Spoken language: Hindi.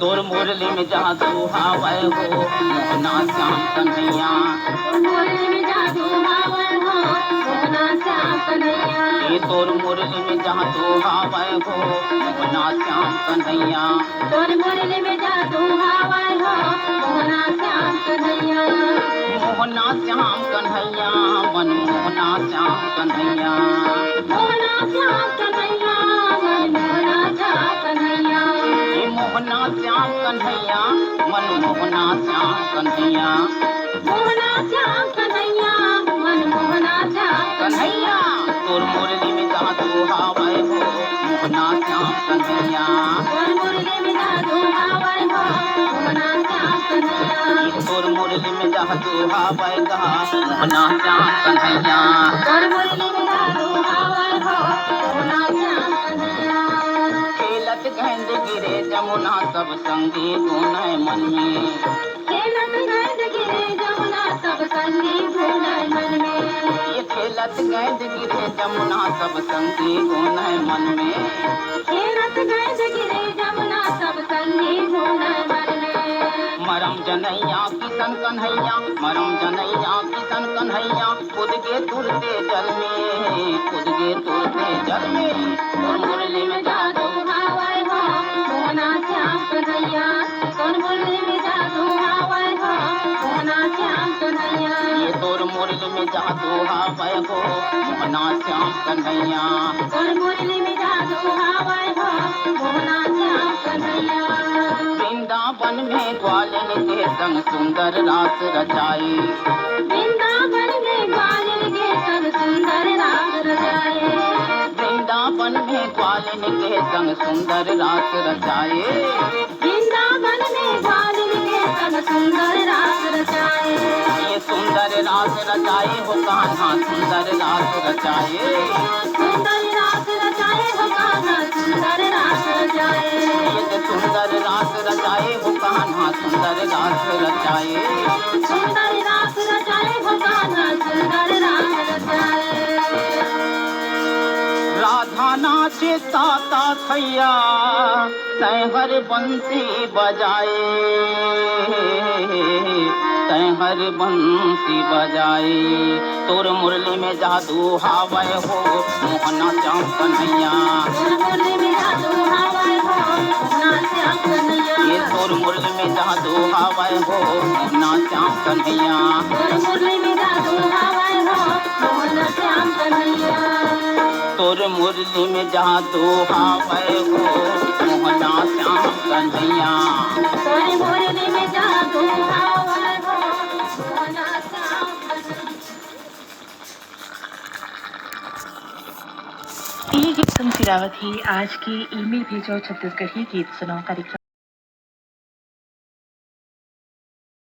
तोर मुरली में जादू हावै हो मोहना श्याम कन्हैया। मुरली में जादू हावै हो मोहना श्याम कन्हैया। ये तोर मुरली में जादू हावै हो मोहना श्याम कन्हैया। तोर मुरली में जादू हावै हो मोहना श्याम कन्हैया। मोहना श्याम कन्हैया मन मोहना श्याम कन्हैया। मोहना श्याम कन्हैया मन मोहना श्याम कन्हैया। मोहना श्याम कन्हैया मन मोहना श्याम कन्हैया। मोहना श्याम कन्हैया मन मोहना श्याम कन्हैया तोर मुरली में जादू हावै हो मोहना श्याम कन्हैया। तोर मुरली में जादू हावै हो मोहना श्याम कन्हैया। तोर मुरली में जादू हावै गा मोहना श्याम कन्हैया। तोर मुरली में जादू हावै हो मोहना श्याम कन्हैया। खेलत गेंद गिरे जमुना सब संगी गुनै मन में। खेलत गेंद गिरे जमुना सब संगी गुनै मन में। ये खेलत गेंद गिरे जमुना सब संगी गुनै मन में। खेलत गेंद गिरे जमुना सब संगी गुनै मन में। मरम जनैया किशन कन्हैया मरम जनैया किशन कन्हैया कूद के तुरते जल में कूद के तुरते जल में। तोर मुरली में जादू हावै हो मोहना श्याम कन्हैया। तोर मुरली में जादू हावै हो मोहना श्याम कन्हैया। ये तोर मुरली में जादू हावै हो मोहना श्याम कन्हैया। तोर मुरली में जादू हावै हो मोहना श्याम कन्हैया। वृंदावन में ग्वालिन के संग सुंदर रास रचाई। वृंदावन में ग्वालिन के संग सुंदर रास रचाए। वृंदावन में ग्वालिन के संग सुंदर रास रचाए। वृंदावन में ग्वालिन के संग सुंदर रास रचाए। ये सुंदर रास रचाए हो कान्हा सुंदर रास रचाए। सुंदर रास रचाए हो कान्हा सुंदर रास रचाए। ये सुंदर रास रचाए हो कान्हा सुंदर रास रचाए। सुंदर रास रचाए हो कान्हा सुंदर रास रचाए। राधा नाचे ताता थैया तैहर बंसी बजाए। तैहर बंसी बजाए तोर मुरली में जादू हावै हो मोहना श्याम कन्हैया। तोर मुरली में जादू हावै हो मोहना श्याम कन्हैया। ये तोर मुरली में जादू हावै हो मोहना श्याम कन्हैया। तोर मुरली में जादू हावै हो मोहना श्याम कन्हैया। तोर मुरली में जादू हावै हो मोहना श्याम कन्हैया। तोर मुरली में जादू हावै हो मोहना श्याम कन्हैया। ये गीत सुन फिरावत ही आज की ईमेल भेजो छत्तीसगढ़ी गीत सुनाओ कार्यक्रम।